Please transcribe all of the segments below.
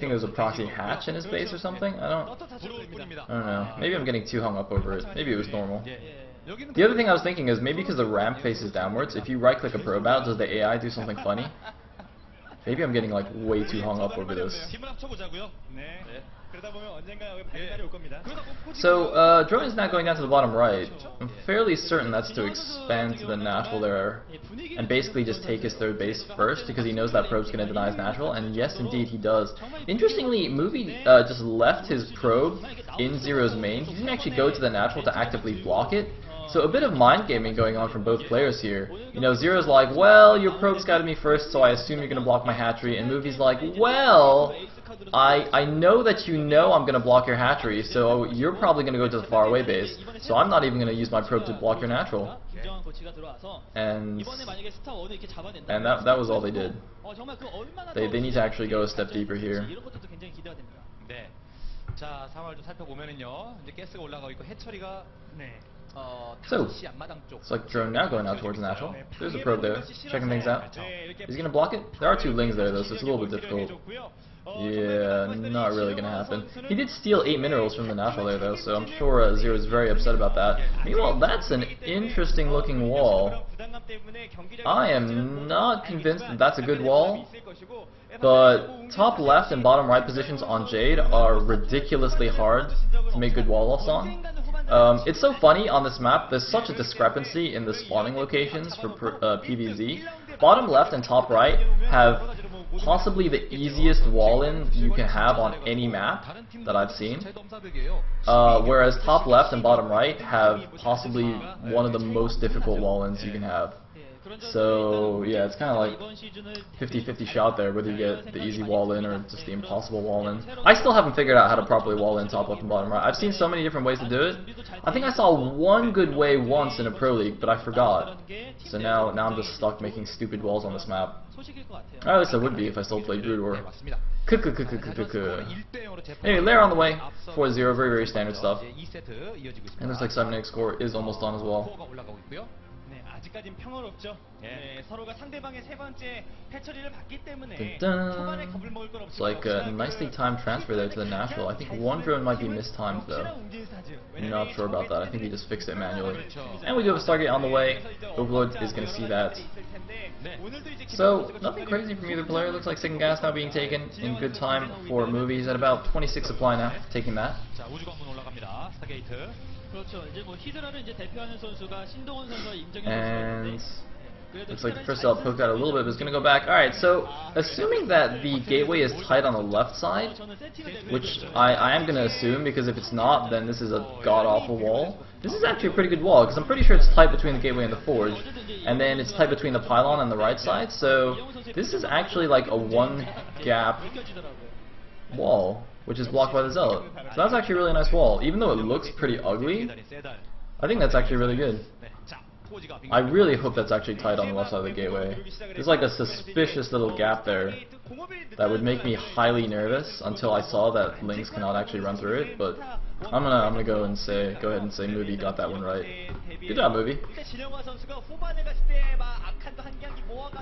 think it was a proxy hatch in his base or something? I don't know. Maybe I'm getting too hung up over it. Maybe it was normal. The other thing I was thinking is maybe because the ramp faces downwards, if you right click a probe out, does the AI do something funny? Maybe I'm getting like way too hung up over this. So drone is now going down to the bottom right. I'm fairly certain that's to expand to the natural there and basically just take his third base first because he knows that probe's going to deny his natural, and yes indeed he does. Interestingly, Movie just left his probe in Zero's main. He didn't actually go to the natural to actively block it. So a bit of mind gaming going on from both players here. You know, Zero's like, well, your probe scouted me first, so I assume you're going to block my hatchery, and Movie's like, well, I know that you know I'm going to block your hatchery, so you're probably going to go to the faraway base, so I'm not even going to use my probe to block your natural. And that was all they did. They need to actually go a step deeper here. So, it's like drone now going out towards the natural. There's a probe there, checking things out. Is he going to block it? There are two lings there though, so it's a little bit difficult. Yeah, not really going to happen. He did steal 8 minerals from the natural there though, so I'm sure Zero is very upset about that. Meanwhile, that's an interesting looking wall. I am not convinced that that's a good wall, but top left and bottom right positions on Jade are ridiculously hard to make good wall-offs on. It's so funny on this map, there's such a discrepancy in the spawning locations for PvZ. Bottom left and top right have possibly the easiest wall-in you can have on any map that I've seen, whereas top left and bottom right have possibly one of the most difficult wall-ins you can have. So yeah, it's kind of like 50-50 shot there, whether you get the easy wall in or just the impossible wall in. I still haven't figured out how to properly wall in top left and bottom right. I've seen so many different ways to do it. I think I saw one good way once in a pro league, but I forgot. So now I'm just stuck making stupid walls on this map. Or at least I would be if I still played Brood War. Anyway, layer on the way, 4-0, very very standard stuff. And looks like 7x score is almost done as well. 아직까진 평화롭죠. 서로가 상대방의 세 번째 패처리를 받기 때문에 초반에 겁을 먹을 건 없죠. It's like a nicely timed transfer there to the natural. I think one drone might be mistimed though. I'm not sure about that. I think he just fixed it manually. And we do have a Stargate on the way. Overlord is going to see that. So nothing crazy from either player. Looks like second gas now being taken in good time for Movies at about 26 supply now, taking that. And looks like the first cell poked out a little bit, but it's going to go back. Alright, so assuming that the gateway is tight on the left side, which I am going to assume, because if it's not, then this is a god-awful wall. This is actually a pretty good wall, because I'm pretty sure it's tight between the gateway and the forge, and then it's tight between the pylon and the right side, so this is actually like a one-gap wall, which is blocked by the Zealot. So that's actually a really nice wall. Even though it looks pretty ugly, I think that's actually really good. I really hope that's actually tight on the left side of the gateway. There's like a suspicious little gap there that would make me highly nervous until I saw that Lings cannot actually run through it, but I'm gonna go ahead and say Movie got that one right. Good job, Movie.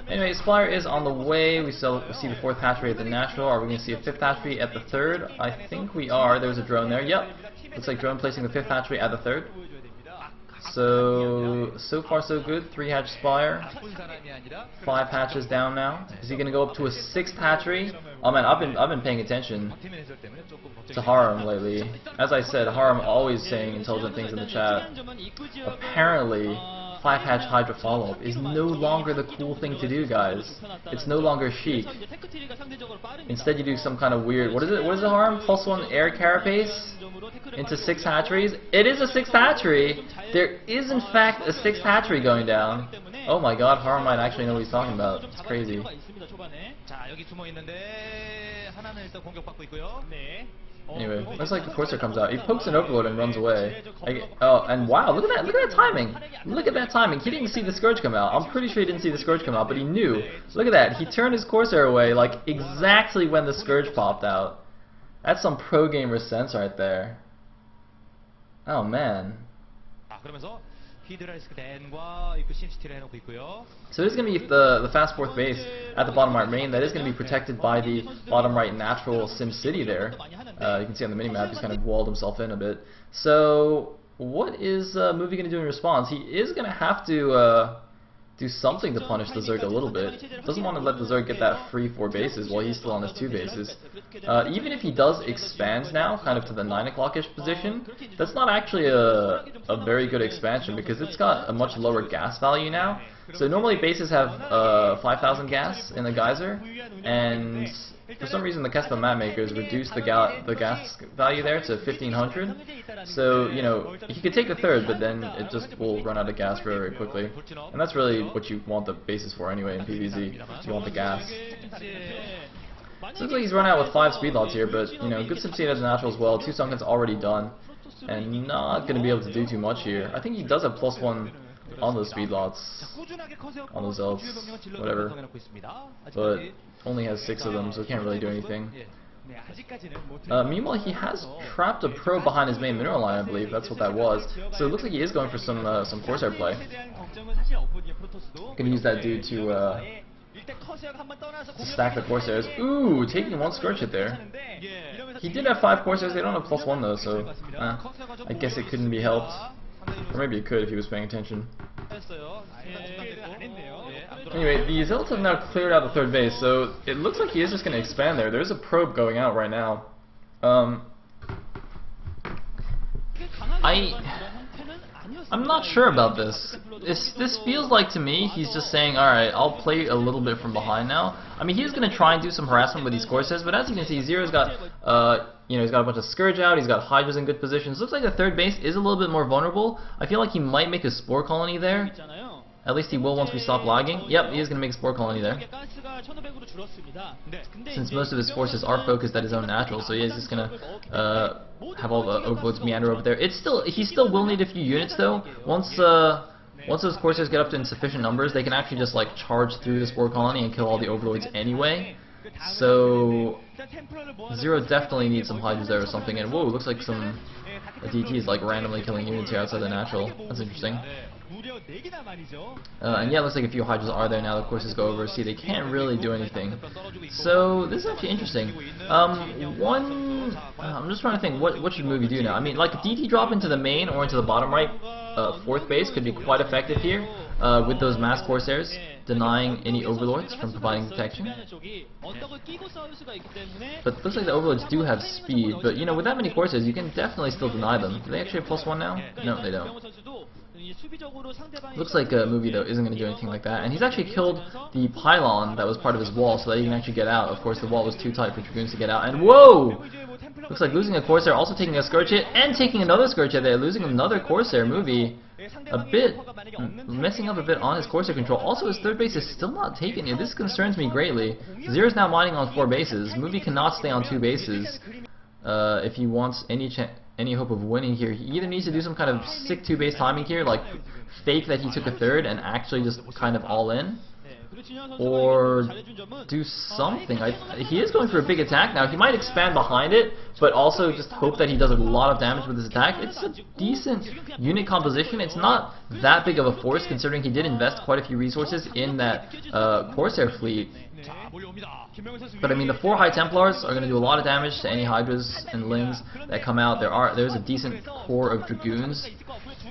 Anyway, Supplier is on the way. We still see the 4th hatchery at the natural. Are we going to see a 5th hatchery at the 3rd? I think we are. There's a drone there. Yep. Looks like drone placing the 5th hatchery at the 3rd. So far so good. 3 hatch Spire. 5 hatches down now. Is he going to go up to a 6th hatchery? Oh man, I've been paying attention to Haram lately. As I said, Haram always saying intelligent things in the chat. Apparently, 5 hatch Hydra follow-up is no longer the cool thing to do, guys. It's no longer chic. Instead you do some kind of weird, what is it Harm? +1 air carapace into 6 hatcheries? It is a 6th hatchery! There is in fact a 6th hatchery going down. Oh my god, Harm might actually know what he's talking about. It's crazy. Anyway, looks like the Corsair comes out. He pokes an Overlord and runs away. Oh, and wow, look at that timing! Look at that timing. He didn't see the Scourge come out. I'm pretty sure he didn't see the Scourge come out, but he knew. Look at that. He turned his Corsair away, like, exactly when the Scourge popped out. That's some pro gamer sense right there. Oh, man. So it's going to be the fast fourth base at the bottom right main. That is going to be protected by the bottom right natural Sim City there. You can see on the minimap he's kind of walled himself in a bit. So what is Movie going to do in response? He is going to have to do something to punish the Zerg a little bit. Doesn't want to let the Zerg get that free 4 bases while he's still on his 2 bases. Even if he does expand now, kind of to the 9 o'clock-ish position, that's not actually a very good expansion because it's got a much lower gas value now. So normally bases have 5,000 gas in the geyser, and for some reason the custom map makers reduced the gas value there to 1,500. So, you know, he could take a third, but then it just will run out of gas very, very quickly. And that's really what you want the bases for anyway in PvZ. You want the gas. So it looks like he's run out with 5 speed lots here, but, you know, good Sim as a natural as well. 2 Sunken's already done, and not going to be able to do too much here. I think he does have +1 on those speed lots, on those elves, whatever, but only has 6 of them, so can't really do anything. Meanwhile, he has trapped a probe behind his main mineral line, I believe. That's what that was. So it looks like he is going for some Corsair play. Gonna use that dude to stack the Corsairs. Ooh, taking 1 Scorch hit there. He did have 5 Corsairs. They don't have +1 though, so I guess it couldn't be helped. Or maybe it could if he was paying attention. Anyway, the Zealots have now cleared out the 3rd base, so it looks like he is just going to expand there. There's a probe going out right now. I'm not sure about this. This feels like to me he's just saying, alright, I'll play a little bit from behind now. I mean, he's going to try and do some harassment with these Corsairs, but as you can see, Zero's got, you know, he's got a bunch of Scourge out, he's got Hydras in good positions. Looks like the 3rd base is a little bit more vulnerable. I feel like he might make a Spore Colony there. At least he will once we stop lagging. Yep, he is going to make a Spore Colony there. Since most of his forces are focused at his own natural, so he's just going to have all the Overlords meander over there. He still will need a few units though. Once those Corsairs get up to insufficient numbers, they can actually just like charge through the Spore Colony and kill all the Overlords anyway. So Zero definitely needs some Hydras there or something. And whoa, looks like some DT is like randomly killing units here outside the natural. That's interesting. And yeah, it looks like a few Hydras are there now. The Corsairs go over. See, they can't really do anything. So this is actually interesting. I'm just trying to think, what should Movie do now? I mean, like a DT drop into the main or into the bottom right 4th base could be quite effective here with those mass Corsairs, denying any Overlords from providing protection. But it looks like the Overlords do have speed, but you know, with that many Corsairs, you can definitely still deny them. Do they actually have +1 now? No, they don't. Looks like Movie though isn't going to do anything like that, and he's actually killed the pylon that was part of his wall so that he can actually get out. Of course, the wall was too tight for Dragoons to get out, and whoa! Looks like losing a Corsair, also taking a Scourge hit, and taking another Scourge hit there, losing another Corsair. Movie a bit messing up a bit on his Corsair control. Also, his 3rd base is still not taken yet. This concerns me greatly. Zero's now mining on 4 bases. Movie cannot stay on 2 bases if he wants any hope of winning here. He either needs to do some kind of sick 2-base timing here, like fake that he took a 3rd and actually just kind of all in, or do something. He is going for a big attack now. He might expand behind it, but also just hope that he does a lot of damage with his attack. It's a decent unit composition. It's not that big of a force considering he did invest quite a few resources in that Corsair fleet. But I mean, the 4 High Templars are going to do a lot of damage to any Hydras and Lings that come out. There's a decent core of Dragoons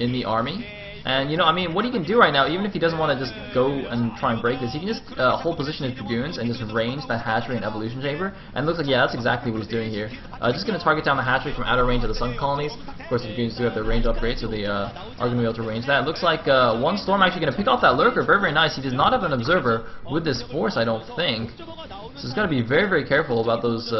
in the army. And, you know, I mean, what he can do right now, even if he doesn't want to just go and try and break this, he can just hold position as Dragoons and just range that hatchery and Evolution Chamber. And it looks like, yeah, that's exactly what he's doing here. Just going to target down the hatchery from outer range of the Sun Colonies. Of course, the Dragoons do have their range upgrade, so they are going to be able to range that. It looks like 1 Storm actually going to pick off that Lurker. Very, very nice. He does not have an Observer with this force, I don't think. So he's got to be very, very careful about those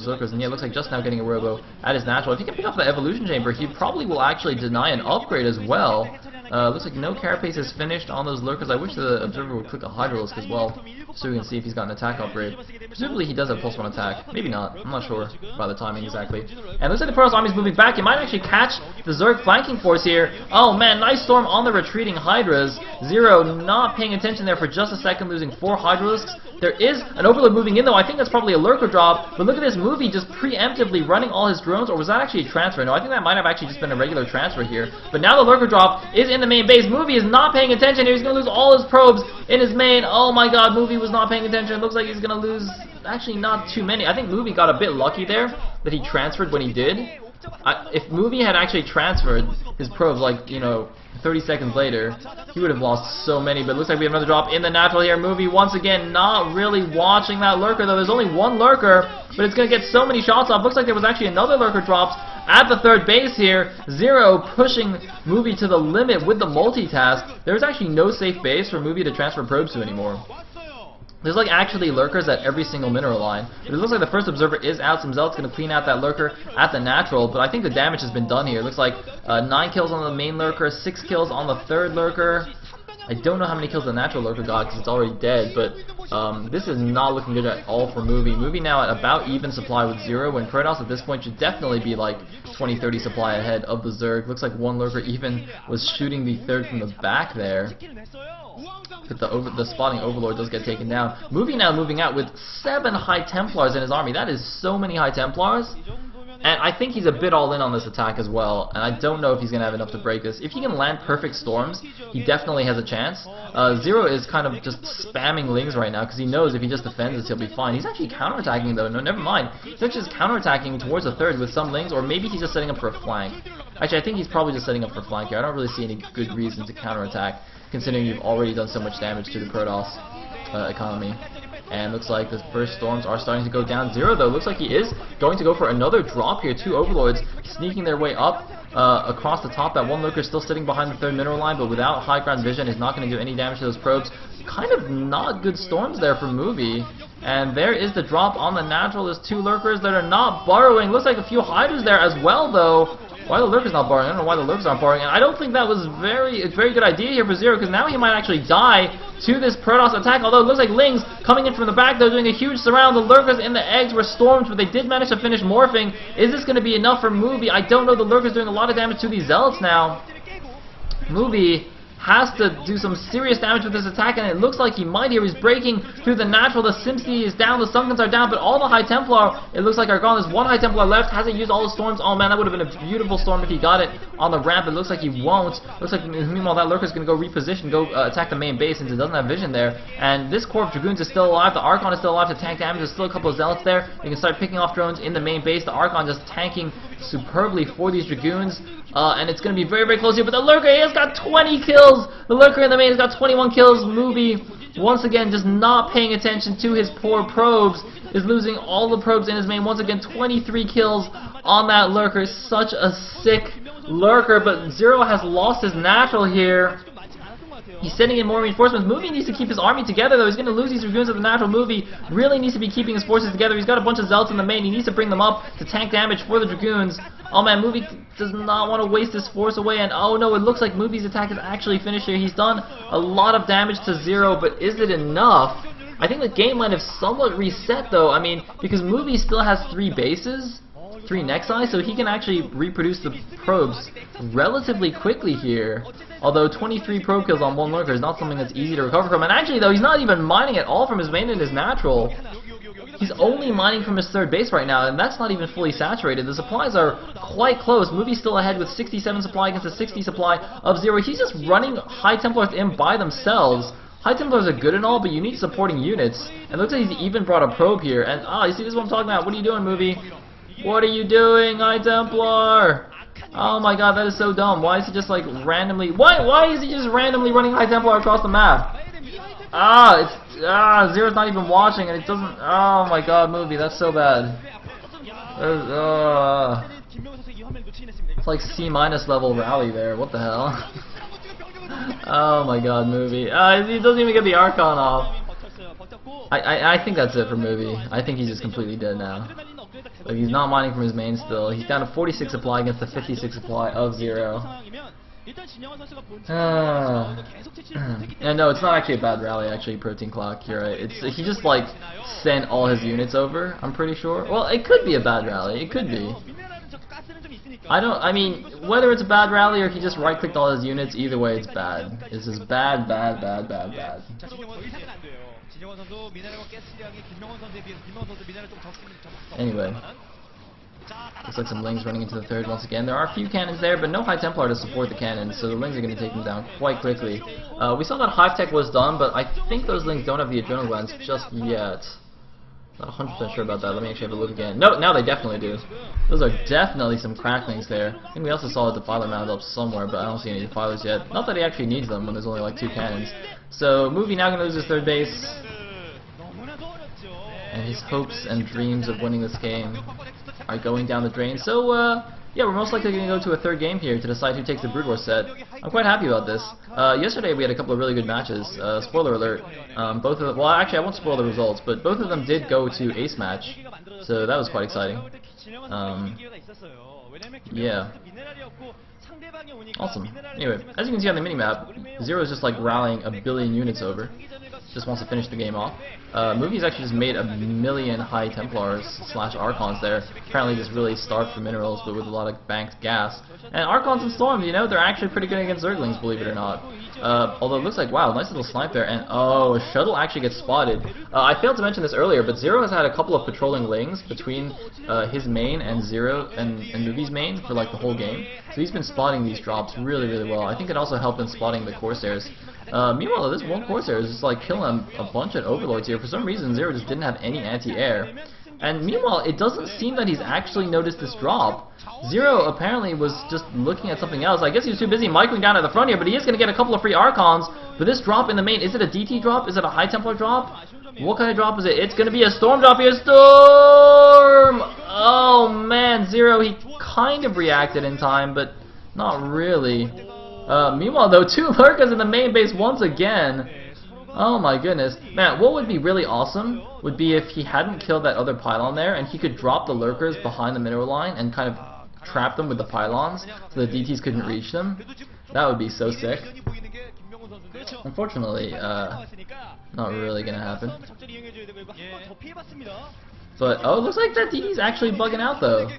Lurkers. And yeah, it looks like just now getting a Robo at his natural. If he can pick up the Evolution Chamber, he probably will actually deny an upgrade as well. Looks like no Carapace is finished on those Lurkers. I wish the Observer would click a Hydralisk as well, so we can see if he's got an attack upgrade. Presumably he does have +1 attack. Maybe not. I'm not sure about the timing exactly. And looks like the Protoss army is moving back. He might actually catch the Zerg flanking force here. Oh man, nice storm on the retreating Hydras. Zero not paying attention there for just a second, losing 4 Hydralisks. There is an Overlord moving in though. I think that's probably a Lurker drop. But look at this Movie just preemptively running all his drones. Or was that actually a transfer? No, I think that might have actually just been a regular transfer here. But now the Lurker drop is in in the main base. Movie is not paying attention here. He's going to lose all his probes in his main. Oh my god, Movie was not paying attention. It looks like he's going to lose, actually not too many. I think Movie got a bit lucky there that he transferred when he did. If Movie had actually transferred his probes, like, you know, 30 seconds later, he would have lost so many. But it looks like we have another drop in the natural here. Movie once again not really watching that lurker, though. There's only one lurker, but it's going to get so many shots off. Looks like there was actually another lurker dropped at the third base here. Zero pushing Movie to the limit with the multitask. There's actually no safe base for Movie to transfer probes to anymore. There's like actually lurkers at every single mineral line. But it looks like the first observer is out. Some Zealot's going to clean out that lurker at the natural. But I think the damage has been done here. It looks like 9 kills on the main lurker, 6 kills on the third lurker. I don't know how many kills the natural lurker got because it's already dead. But this is not looking good at all for Movie. Movie now at about even supply with Zero. When Kratos at this point should definitely be like 20-30 supply ahead of the Zerg. Looks like one lurker even was shooting the third from the back there. But the spotting overlord does get taken down. Movie now moving out with 7 High Templars in his army. That is so many High Templars. And I think he's a bit all in on this attack as well. And I don't know if he's going to have enough to break this. If he can land perfect storms, he definitely has a chance. Zero is kind of just spamming Lings right now because he knows if he just defends this, he'll be fine. He's actually counterattacking though. No, never mind. He's actually just counterattacking towards the third with some Lings, or maybe he's just setting up for a flank. Actually, I think he's probably just setting up for a flank here. I don't really see any good reason to counterattack, considering you've already done so much damage to the Protoss economy. And looks like the first storms are starting to go down. Zero, though, looks like he is going to go for another drop here. 2 overlords sneaking their way up across the top. That one lurker still sitting behind the third mineral line, but without high ground vision is not going to do any damage to those probes. Kind of not good storms there for Movie. And there is the drop on the natural. There's 2 lurkers that are not burrowing. Looks like a few hydras there as well, though. Why the lurker's not burrowing? I don't know why the lurkers aren't burrowing. And I don't think that was a very good idea here for Zero, because now he might actually die to this Protoss attack. Although it looks like Lings coming in from the back, they're doing a huge surround. The lurkers in the eggs were stormed, but they did manage to finish morphing. Is this going to be enough for Movie? I don't know. The lurkers doing a lot of damage to these Zealots now. Movie has to do some serious damage with this attack, and it looks like he might here. He's breaking through the natural. The Simsy is down, the Sunkens are down, but all the High Templar, it looks like, are gone. There's 1 High Templar left, hasn't used all the storms. Oh man, that would have been a beautiful storm if he got it on the ramp. It looks like he won't. Looks like, meanwhile, that lurker's going to go reposition, go attack the main base, since it doesn't have vision there. And this Corps of Dragoons is still alive. The Archon is still alive to tank damage. There's still a couple of Zealots there. They can start picking off drones in the main base. The Archon just tanking superbly for these Dragoons. And it's going to be very close here, but the lurker, he has got 20 kills! The lurker in the main has got 21 kills. Movie, once again, just not paying attention to his poor probes, is losing all the probes in his main. Once again, 23 kills on that lurker. Such a sick lurker, but Zero has lost his natural here. He's sending in more reinforcements. Movie needs to keep his army together, though. He's going to lose these Dragoons at the natural. Movie really needs to be keeping his forces together. He's got a bunch of Zealots in the main. He needs to bring them up to tank damage for the Dragoons. Oh man, Movie does not want to waste this force away, and oh no, it looks like Movie's attack is actually finished here. He's done a lot of damage to Zero, but is it enough? I think the game might have somewhat reset, though. I mean, because Movie still has 3 bases, 3 Nexi, so he can actually reproduce the probes relatively quickly here. Although 23 probe kills on 1 lurker is not something that's easy to recover from. And actually, though, he's not even mining at all from his main and his natural. He's only mining from his third base right now, and that's not even fully saturated. The supplies are quite close. Movie's still ahead with 67 supply against a 60 supply of Zero. He's just running High Templars in by themselves. High Templars are good and all, but you need supporting units. And it looks like he's even brought a probe here. And, you see, this is what I'm talking about. What are you doing, Movie? What are you doing, High Templar? Oh my god, that is so dumb. Why is he just like randomly... Why is he just randomly running High Templar across the map? Zero's not even watching, and it doesn't... Oh my god, Movie, that's so bad. It's like C- level rally there. What the hell? Oh my god, Movie. He doesn't even get the Archon off. I think that's it for Movie. I think he's just completely dead now. Like, he's not mining from his main still. He's down to 46 supply against the 56 supply of Zero. Yeah, no, it's not actually a bad rally, actually, Protein Clock. You're right. He just, like, sent all his units over, I'm pretty sure. Well, it could be a bad rally. It could be. I mean, whether it's a bad rally or he just right-clicked all his units, either way, it's bad. It's just bad. Anyway. Looks like some Lings running into the third once again. There are a few cannons there, but no High Templar to support the cannons, so the Lings are going to take them down quite quickly. We saw that Hive Tech was done, but I think those Lings don't have the Adrenal Glands just yet. Not 100% sure about that. Let me actually have a look again. No, now they definitely do. Those are definitely some cracklings there. I think we also saw a Defiler mounted up somewhere, but I don't see any Defilers yet. Not that he actually needs them when there's only like 2 cannons. So, Movie now going to lose his third base. And his hopes and dreams of winning this game are going down the drain. So, yeah, we're most likely going to go to a third game here to decide who takes the Brood War set. I'm quite happy about this. Yesterday we had a couple of really good matches. Spoiler alert. Both of them, well, actually I won't spoil the results, but both of them did go to ace match. So that was quite exciting. Yeah. Awesome. Anyway, as you can see on the minimap, Zero is just like rallying a billion units over. Just wants to finish the game off. Movie's actually just made 1,000,000 High Templars / Archons there. Apparently just really starved for minerals, but with a lot of banked gas. And Archons and Storms, you know, they're actually pretty good against Zerglings, believe it or not. Although it looks like, wow, nice little snipe there, and oh, a shuttle actually gets spotted. I failed to mention this earlier, but Zero has had a couple of patrolling Lings between his main and Zero and Movie's main for like the whole game. So he's been spotting these drops really, really well. I think it also helped in spotting the Corsairs. Meanwhile, this one Corsair is just like killing a bunch of Overlords here. For some reason, Zero just didn't have any anti-air. And meanwhile, it doesn't seem that he's actually noticed this drop. Zero apparently was just looking at something else. I guess he was too busy microing down at the front here, but he is going to get a couple of free Archons. But this drop in the main, is it a DT drop? Is it a High Templar drop? What kind of drop is it? It's going to be a Storm drop here. Storm! Oh man, Zero, he kind of reacted in time, but not really. Meanwhile though, 2 Lurkers in the main base once again. Oh my goodness. Man, what would be really awesome would be if he hadn't killed that other pylon there and he could drop the Lurkers behind the mineral line and kind of trap them with the pylons so the DTs couldn't reach them. That would be so sick. Unfortunately, not really gonna happen. But, oh, it looks like that DT's actually bugging out though.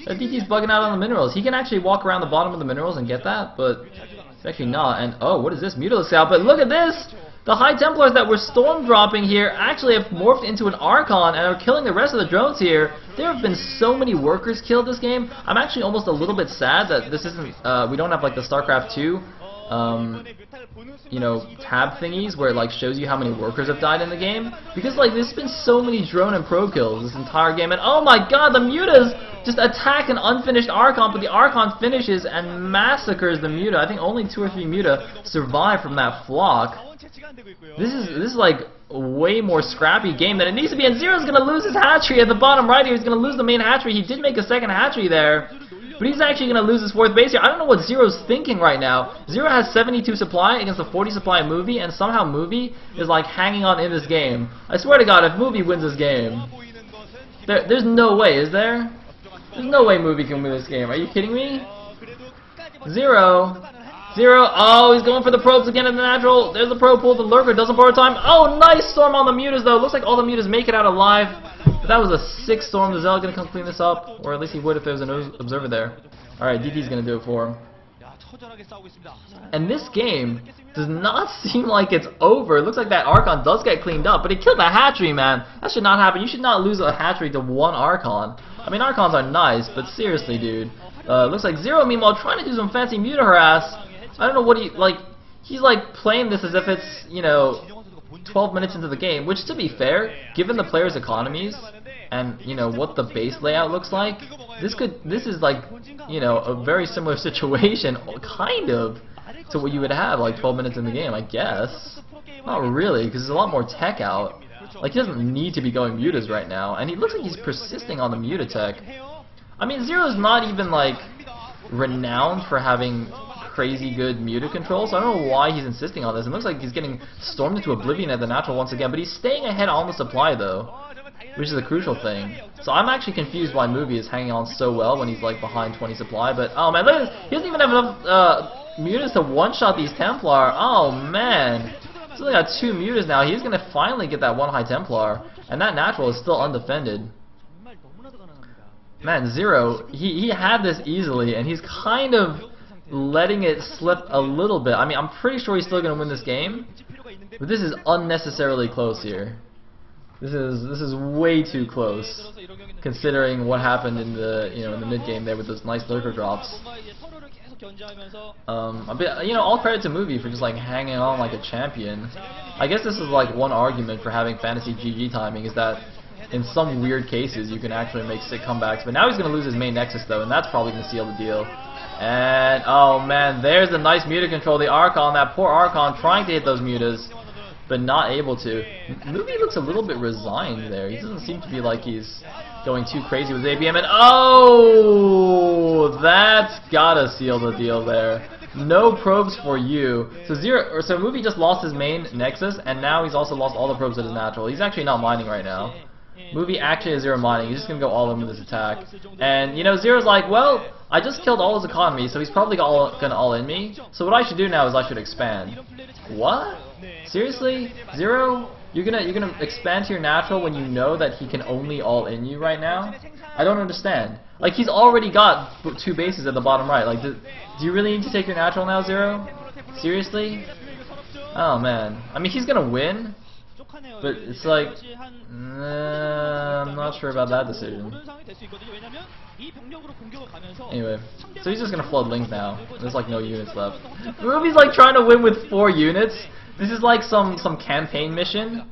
That DT's bugging out on the minerals. He can actually walk around the bottom of the minerals and get that, but it's actually not. And oh, what is this? Mutilus Scout. But look at this! The High Templars that were storm dropping here actually have morphed into an Archon and are killing the rest of the drones here. There have been so many workers killed this game. I'm actually almost a little bit sad that this isn't, we don't have like the StarCraft 2 you know, tab thingies where it like shows you how many workers have died in the game, because like there's been so many drone and probe kills this entire game, and oh my god, the Mutas just attack an unfinished Archon, but the Archon finishes and massacres the Muta. I think only 2 or 3 Muta survive from that flock. This is like a way more scrappy game than it needs to be, and Zero's gonna lose his hatchery at the bottom right here. He's gonna lose the main hatchery. He did make a second hatchery there, but he's actually going to lose his 4th base here. I don't know what Zero's thinking right now. Zero has 72 supply against the 40 supply of Movie, and somehow Movie is like hanging on in this game. I swear to God, if Movie wins this game, there's no way, is there? There's no way Movie can win this game. Are you kidding me? Zero, oh, he's going for the probes again in the natural. There's the probe pull. The Lurker doesn't borrow time. Oh, nice storm on the Mutas though. Looks like all the Mutas make it out alive. But that was a 6th storm. Is Zell going to come clean this up? Or at least he would if there was an observer there. Alright, DT's going to do it for him. And this game does not seem like it's over. It looks like that Archon does get cleaned up, but he killed the hatchery, man. That should not happen. You should not lose a hatchery to 1 Archon. I mean, Archons are nice, but seriously, dude. Looks like Zero, meanwhile, trying to do some fancy Muta harass. I don't know what he, like, he's like playing this as if it's, you know, 12 minutes into the game, which to be fair, given the players' economies and, you know, what the base layout looks like, this is like, you know, a very similar situation, kind of, to what you would have like 12 minutes in the game, I guess. Not really, because there's a lot more tech out. Like, he doesn't need to be going Mutas right now, and he looks like he's persisting on the Muta tech. I mean, Zero's not even, like, renowned for having crazy good Muta control, so I don't know why he's insisting on this. It looks like he's getting stormed into oblivion at the natural once again, but he's staying ahead on the supply, though, which is a crucial thing. So I'm actually confused why Movie is hanging on so well when he's, like, behind 20 supply, but, oh, man, look at this. He doesn't even have enough Mutas to one-shot these Templar. Oh, man. He's only got 2 Mutas now. He's going to finally get that 1 High Templar, and that natural is still undefended. Man, Zero, he had this easily, and he's kind of letting it slip a little bit. I mean, I'm pretty sure he's still going to win this game, but this is unnecessarily close here. This is way too close, considering what happened in the in the mid game there with those nice lurker drops. A bit, all credit to Movie for just like hanging on like a champion. I guess this is like one argument for having fantasy GG timing, is that in some weird cases you can actually make sick comebacks. But now he's going to lose his main Nexus though, and that's probably going to seal the deal. And oh man, there's a nice Muta control. The Archon, that poor Archon trying to hit those Mutas, but not able to. Movie looks a little bit resigned there. He doesn't seem to be like he's going too crazy with ABM. And oh, that's gotta seal the deal there. No probes for you. So Movie just lost his main Nexus, and now he's also lost all the probes at his natural. He's actually not mining right now. Movie actually has zero mining. He's just gonna go all in with his attack. And Zero's like, well, I just killed all his economy, so he's probably gonna all in me. So what I should do now is I should expand. What? Seriously? Zero? You're gonna expand to your natural when you know that he can only all in you right now? I don't understand. Like, he's already got 2 bases at the bottom right. Like, do you really need to take your natural now, Zero? Seriously? Oh man. I mean, he's gonna win, but it's like, I'm not sure about that decision. Anyway, so he's just gonna flood Link now. There's like no units left. Movie's like trying to win with 4 units. This is like some campaign mission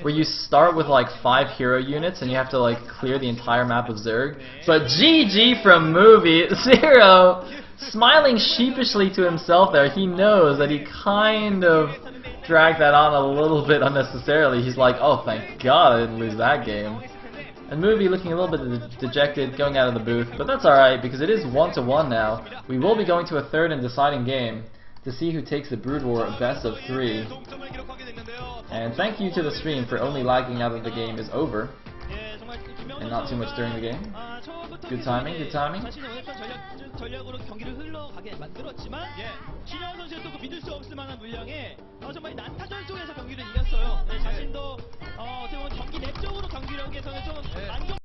where you start with like 5 hero units and you have to like clear the entire map of Zerg. But GG from Movie. Zero smiling sheepishly to himself there. He knows that he kind of dragged that on a little bit unnecessarily. He's like, oh thank God I didn't lose that game. And Movie looking a little bit dejected, going out of the booth, but that's alright because it is 1-1 now. We will be going to a third and deciding game to see who takes the Brood War best of 3. And thank you to the stream for only lagging out that the game is over and not too much during the game. Good timing, good timing. 전략으로 경기를 흘러가게 만들었지만 신현 선수의 또 믿을 수 없을 만한 물량에 정말 난타전 속에서 경기를 이겼어요. 자신도 어떻게 보면 경기 내적으로 경기력에서는 좀 만족.